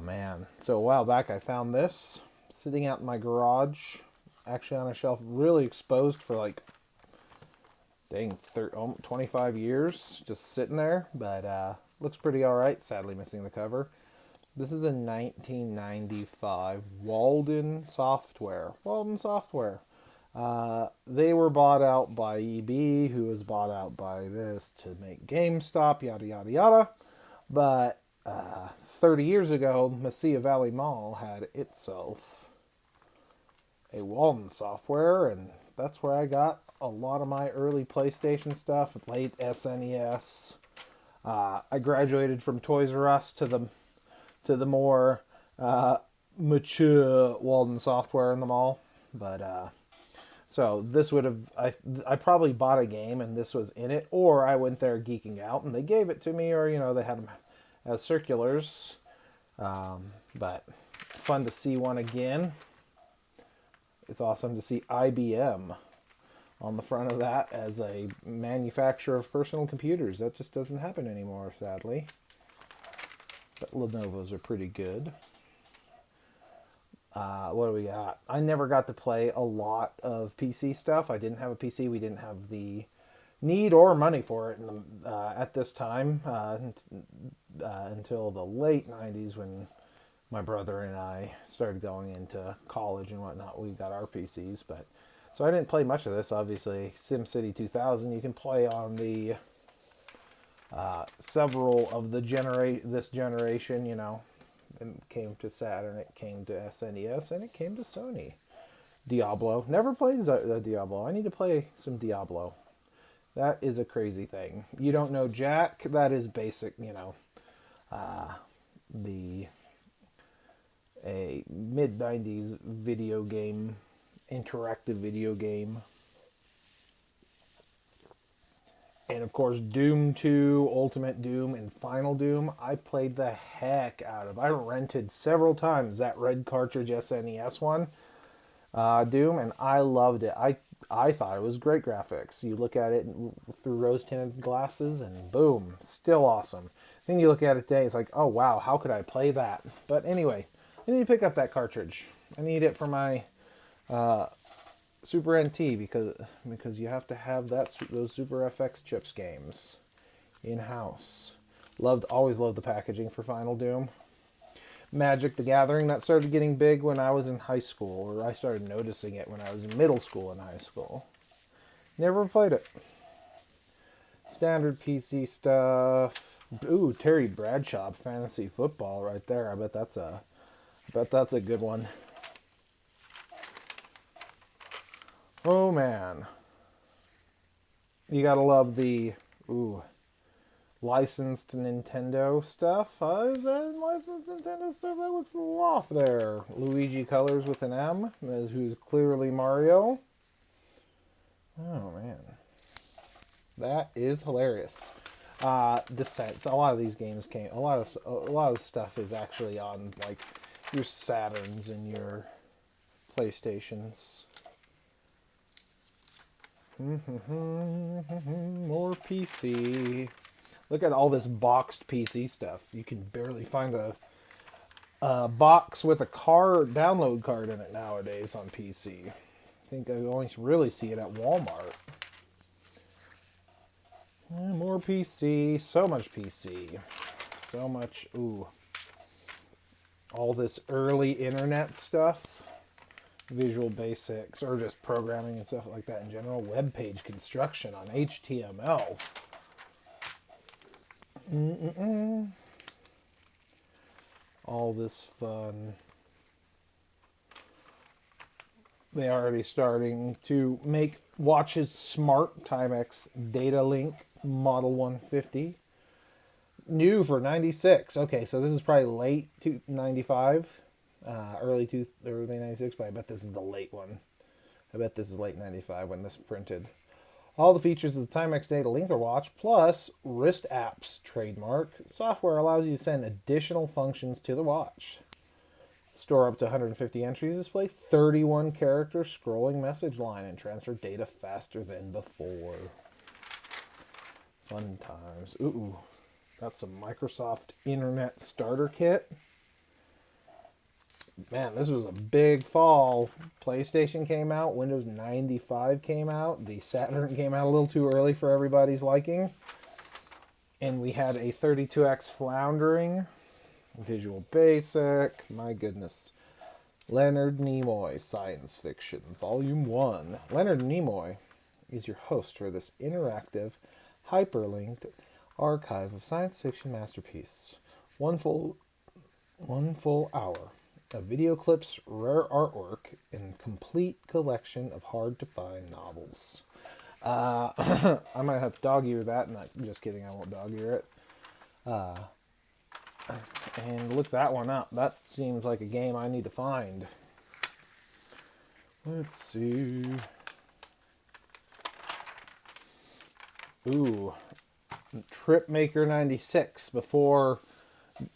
man. So a while back I found this sitting out in my garage, actually on a shelf, really exposed for like, dang, 25 years, just sitting there. But looks pretty alright, sadly missing the cover. This is a 1995 Walden Software. Walden Software. They were bought out by EB, who was bought out by this to make GameStop, yada yada yada. But 30 years ago, Mesilla Valley Mall had itself a Walden Software, and that's where I got a lot of my early PlayStation stuff, late SNES. I graduated from Toys R Us to the more mature Walden Software in the mall. But so this would have, I probably bought a game and this was in it, or I went there geeking out and they gave it to me, or they had them as circulars. But fun to see one again. It's awesome to see IBM on the front of that as a manufacturer of personal computers. That just doesn't happen anymore, sadly. But Lenovo's are pretty good. What do we got? I never got to play a lot of PC stuff. I didn't have a PC. We didn't have the need or money for it at this time until the late 90s when my brother and I started going into college and whatnot. We got our PCs, but so I didn't play much of this. Obviously, SimCity 2000 you can play on the several of the this generation. It came to Saturn, it came to SNES, and it came to Sony. Diablo. Never played Diablo. I need to play some Diablo. That is a crazy thing. You don't know Jack? That is basic, a mid-90s video game, interactive video game. And of course, Doom 2, Ultimate Doom, and Final Doom, I played the heck out of. I rented several times that red cartridge SNES one, Doom, and I loved it. I thought it was great graphics. You look at it through rose-tinted glasses, and boom, still awesome. Then you look at it today, it's like, oh wow, how could I play that? But anyway, I need to pick up that cartridge. I need it for my Super NT because you have to have those Super FX chips games in-house. Always loved the packaging for Final Doom. Magic the Gathering, that started getting big when I was in high school, or I started noticing it when I was in middle school and high school. Never played it. Standard PC stuff. Ooh, Terry Bradshaw Fantasy Football right there. I bet that's a good one. Oh man. You gotta love the licensed Nintendo stuff. Is that licensed Nintendo stuff? That looks a little off there. Luigi Colors with an M, who's clearly Mario. Oh man. That is hilarious. Descent. A lot of these games a lot of stuff is actually on like your Saturns and your PlayStations. More PC. Look at all this boxed PC stuff. You can barely find a box with a download card in it nowadays on PC. I think I only really see it at Walmart. More PC. So much PC. So much, all this early internet stuff. Visual Basics, or just programming and stuff like that in general. Web page construction on HTML. All this fun. They are already starting to make watches smart. Timex Data Link Model 150. New for 96. Okay, so this is probably late 95. Early 96, but I bet this is the late one. I bet this is late 95 when this printed. All the features of the Timex Data Linker watch, plus wrist apps trademark. Software allows you to send additional functions to the watch. Store up to 150 entries, display 31 character scrolling message line, and transfer data faster than before. Fun times. Ooh, got some Microsoft Internet Starter Kit. Man, this was a big fall. PlayStation came out, Windows 95 came out, the Saturn came out a little too early for everybody's liking, and we had a 32X floundering, Visual Basic, my goodness. Leonard Nimoy, Science Fiction, Volume 1. Leonard Nimoy is your host for this interactive, hyperlinked archive of science fiction masterpiece. One full hour of video clips, rare artwork, and complete collection of hard-to-find novels. I might have to dog ear that. Not just kidding, I won't dog ear it. And look that one up. That seems like a game I need to find. Let's see. Ooh, Tripmaker 96 before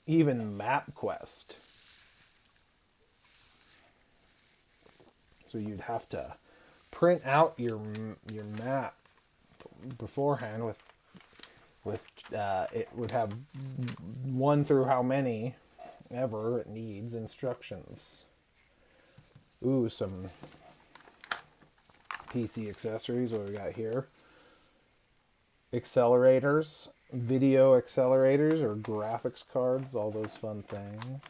even MapQuest. So you'd have to print out your map beforehand with it would have 1 through how many ever it needs instructions. Ooh, some PC accessories. What do we got here? Accelerators, video accelerators or graphics cards, all those fun things.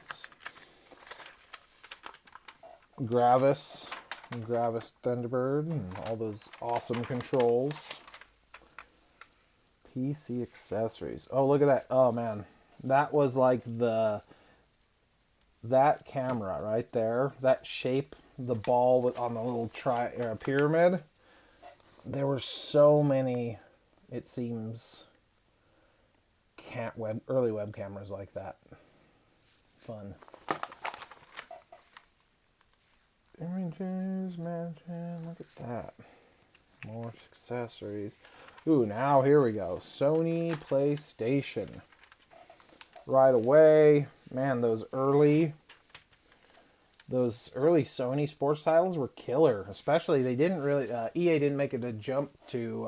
Gravis Thunderbird, and all those awesome controls. PC accessories. Oh, look at that. Oh, man. That was like that camera right there. That shape, the ball on the little pyramid. There were so many, it seems, early web cameras like that. Fun. Images, mansion, look at that. More accessories. Ooh, now here we go. Sony Playstation. Right away. Man, those early Sony sports titles were killer. Especially, they didn't really, EA didn't make it a jump to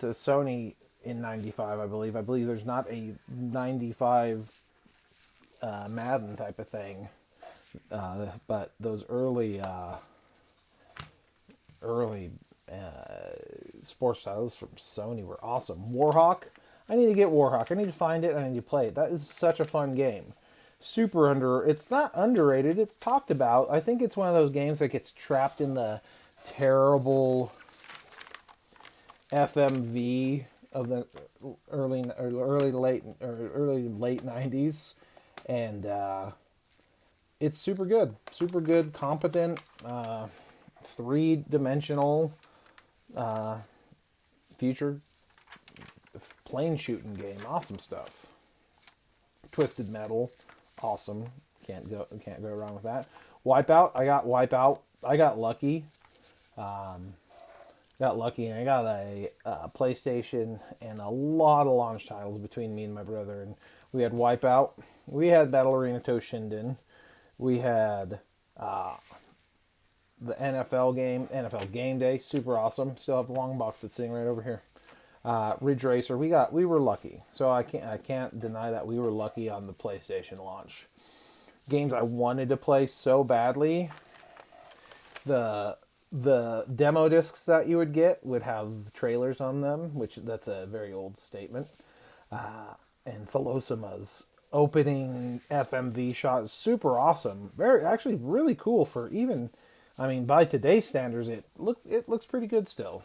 Sony in 95, I believe. I believe there's not a 95 Madden type of thing. But those early sports titles from Sony were awesome. Warhawk. I need to get Warhawk. I need to find it and I need to play it. That is such a fun game. It's not underrated. It's talked about. I think it's one of those games that gets trapped in the terrible FMV of the early late 90s, and it's super good, competent, 3-dimensional future plane shooting game. Awesome stuff. Twisted Metal, awesome. Can't go wrong with that. Wipeout. I got Wipeout. I got lucky. And I got a PlayStation and a lot of launch titles between me and my brother. And we had Wipeout. We had Battle Arena Toshinden. We had the NFL game, NFL Game Day, super awesome. Still have the long box that's sitting right over here. Ridge Racer, we were lucky. So I can't deny that we were lucky on the PlayStation launch. Games I wanted to play so badly. The demo discs that you would get would have trailers on them, that's a very old statement. And Philosima's opening FMV shot is super awesome. Actually really cool for even, by today's standards, it looks pretty good still.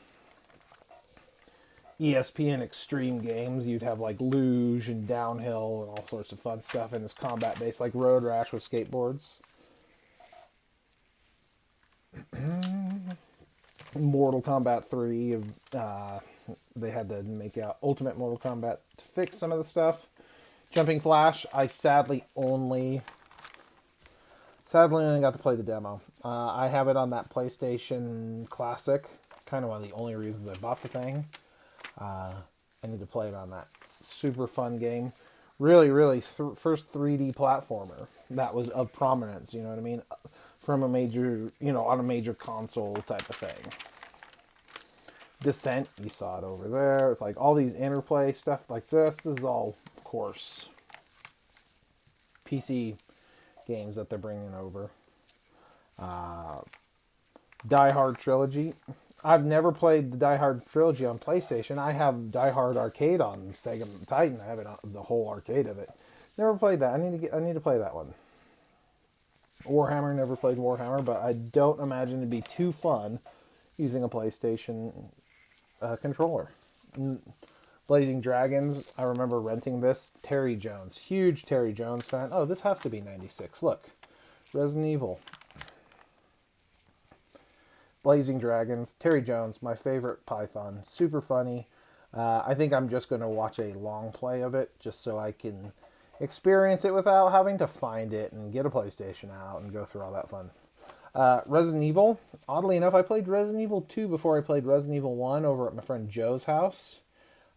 ESPN Extreme games, you'd have like luge and downhill and all sorts of fun stuff, and it's combat based, like Road Rash with skateboards. Mortal Kombat 3, they had to make out Ultimate Mortal Kombat to fix some of the stuff. Jumping Flash, I sadly only got to play the demo. I have it on that PlayStation Classic, kind of one of the only reasons I bought the thing. I need to play it on that. Super fun game. Really first 3D platformer that was of prominence, you know what I mean? From a major, on a major console type of thing. Descent, you saw it over there. It's like all these interplay stuff like this. This is all, of course, PC games that they're bringing over. Die Hard trilogy. I've never played the Die Hard trilogy on PlayStation. I have Die Hard Arcade on Sega Titan. I have it on the whole arcade of it. Never played that. I need to play that one. Warhammer, never played Warhammer, but I don't imagine it'd be too fun using a PlayStation controller. Blazing Dragons, I remember renting this. Terry Jones, huge Terry Jones fan. Oh, this has to be 96. Look, Resident Evil. Blazing Dragons, Terry Jones, my favorite Python. Super funny. I think I'm just going to watch a long play of it just so I can experience it without having to find it and get a PlayStation out and go through all that fun. Resident Evil. Oddly enough, I played Resident Evil 2 before I played Resident Evil 1 over at my friend Joe's house.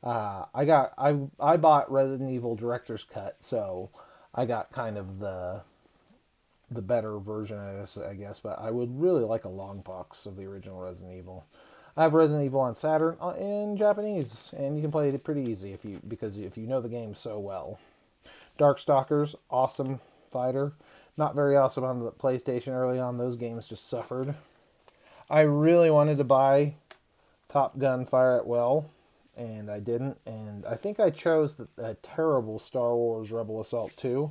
I bought Resident Evil Director's Cut, so I got kind of the better version of this, I guess, but I would really like a long box of the original Resident Evil. I have Resident Evil on Saturn in Japanese, and you can play it pretty easy because if you know the game so well. Darkstalkers, awesome fighter. Not very awesome on the PlayStation early on. Those games just suffered. I really wanted to buy Top Gun Fire at Will, and I didn't. And I think I chose the terrible Star Wars Rebel Assault 2.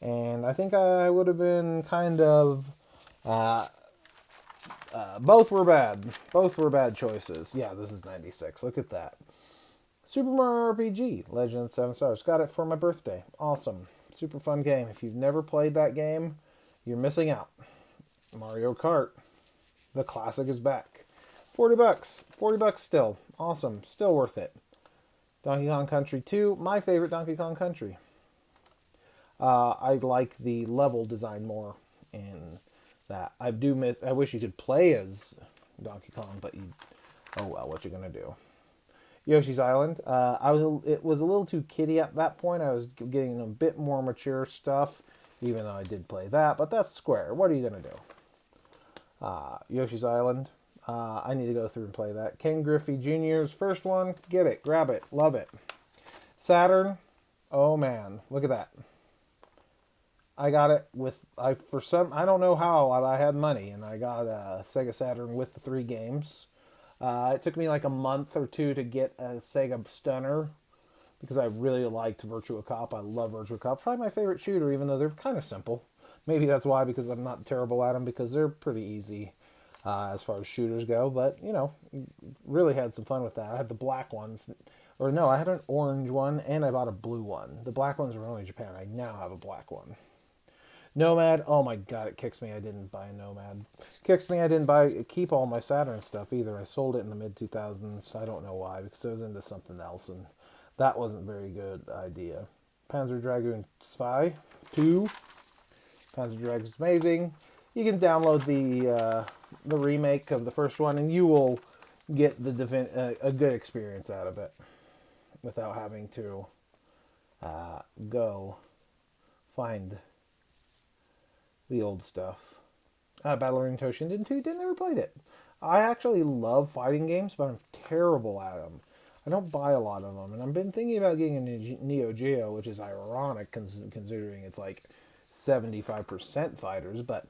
And I think I would have been kind of... both were bad. Both were bad choices. Yeah, this is 96. Look at that. Super Mario RPG, Legend of 7 Stars. Got it for my birthday. Awesome. Super fun game. If you've never played that game, you're missing out. Mario Kart. The classic is back. $40. $40 still. Awesome. Still worth it. Donkey Kong Country 2. My favorite Donkey Kong Country. I like the level design more in that. I wish you could play as Donkey Kong, but oh well, what you gonna do? Yoshi's Island. It was a little too kiddie at that point. I was getting a bit more mature stuff, even though I did play that. But that's Square. What are you gonna do? Yoshi's Island. I need to go through and play that. Ken Griffey Jr.'s first one. Get it, grab it, love it. Saturn. Oh man, look at that. I got it I don't know how, I had money and I got a Sega Saturn with the 3 games. It took me like a month or 2 to get a Sega Stunner because I really liked Virtua Cop. I love Virtua Cop. Probably my favorite shooter, even though they're kind of simple. Maybe that's why, because I'm not terrible at them, because they're pretty easy as far as shooters go. But, you know, really had some fun with that. I had the black ones. Or no, I had an orange one and I bought a blue one. The black ones were only in Japan. I now have a black one. Nomad, oh my god, it kicks me I didn't buy a Nomad. Kicks me I didn't keep all my Saturn stuff either. I sold it in the mid-2000s. I don't know why, because I was into something else, and that wasn't a very good idea. Panzer Dragoon 2. Panzer Dragoon's amazing. You can download the remake of the first one, and you will get a good experience out of it without having to go find the old stuff. Battle Toshinden 2, never played it. I actually love fighting games, but I'm terrible at them. I don't buy a lot of them, and I've been thinking about getting a Neo Geo, which is ironic considering it's like 75% fighters, but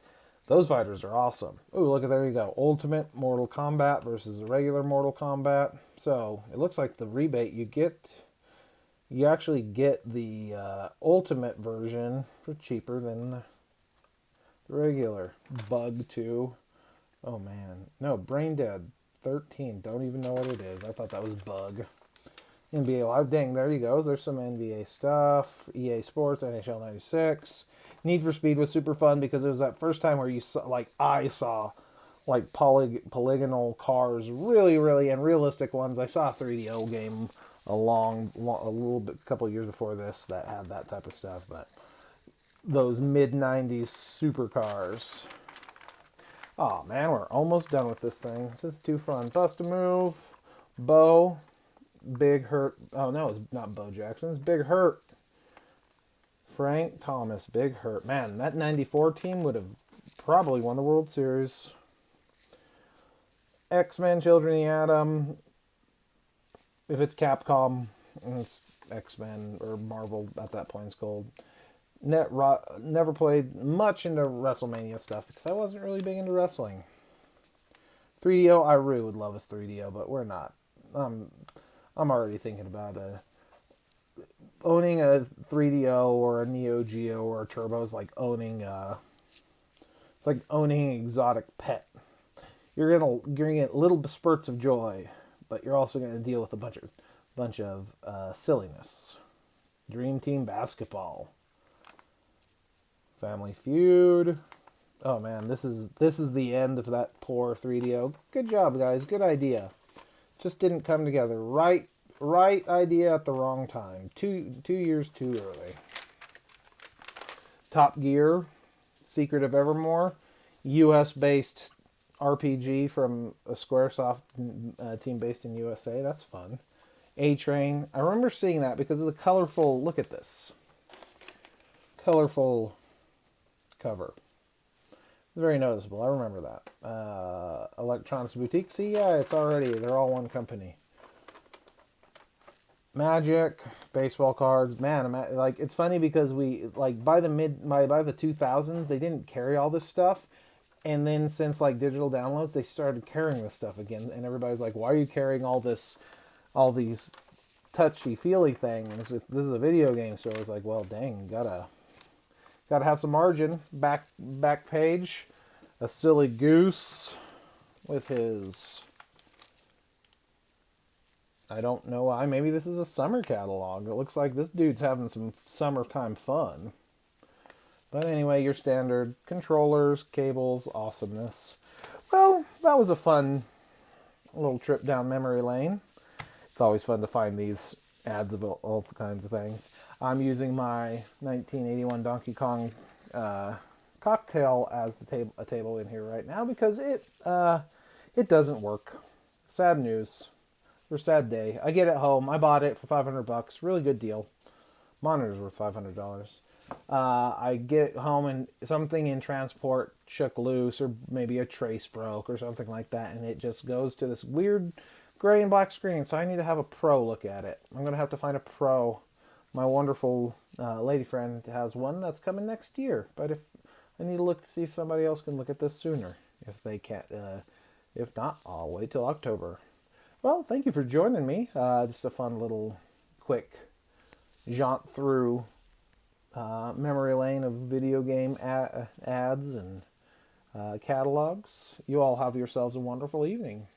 those fighters are awesome. Ooh, look at, there you go. Ultimate Mortal Kombat versus the regular Mortal Kombat. So, it looks like the rebate you actually get the Ultimate version for cheaper than the regular. Bug 2. Oh man. No, Brain Dead 13. Don't even know what it is. I thought that was Bug. NBA Live. Dang, there you go. There's some NBA stuff. EA Sports, NHL 96. Need for Speed was super fun because it was that first time where I saw polygonal cars, really, and realistic ones. I saw a 3DO game a couple of years before this that had that type of stuff, but those mid-90s supercars. Oh man, we're almost done with this thing. This is too fun. Bust a Move, Bo, Big Hurt. Oh no, it's not Bo Jackson. It's Big Hurt. Frank Thomas, Big Hurt. Man, that 94 team would have probably won the World Series. X-Men, Children of the Atom. If it's Capcom, it's X-Men, or Marvel at that point it's called. Never played much into WrestleMania stuff because I wasn't really big into wrestling. 3DO, I really would love a 3DO, but we're not. I'm already thinking about owning a 3DO or a Neo Geo or a Turbo is like owning it's like owning an exotic pet. You're gonna get little spurts of joy, but you're also gonna deal with a bunch of silliness. Dream Team Basketball, Family Feud. Oh man, this is the end of that poor 3DO. Good job, guys. Good idea. Just didn't come together. Right idea at the wrong time. Two years too early. Top Gear, Secret of Evermore, U.S. based RPG from a SquareSoft team based in USA. That's fun. A-Train. I remember seeing that because of the colorful. Look at this. Colorful cover. Very noticeable. I remember that. Electronics Boutique. See, yeah, it's already. They're all one company. Magic, baseball cards. Man, like it's funny because we like by the 2000s they didn't carry all this stuff, and then since like digital downloads they started carrying this stuff again, and everybody's like, why are you carrying all these touchy feely things? If this is a video game store, it's like, well, dang, gotta have some margin. Back page, a silly goose with his. I don't know why. Maybe this is a summer catalog. It looks like this dude's having some summertime fun. But anyway, your standard controllers, cables, awesomeness. Well, that was a fun little trip down memory lane. It's always fun to find these ads of all kinds of things. I'm using my 1981 Donkey Kong cocktail as a table in here right now because it doesn't work. Sad news. For a sad day. I get it home. I bought it for $500. Really good deal. Monitor's worth $500. I get it home and something in transport shook loose, or maybe a trace broke or something like that, and it just goes to this weird gray and black screen. So I need to have a pro look at it. I'm gonna have to find a pro. My wonderful lady friend has one that's coming next year, but if I need to look to see if somebody else can look at this sooner, if they can't. If not, I'll wait till October. Well, thank you for joining me. Just a fun little quick jaunt through memory lane of video game ads and catalogs. You all have yourselves a wonderful evening.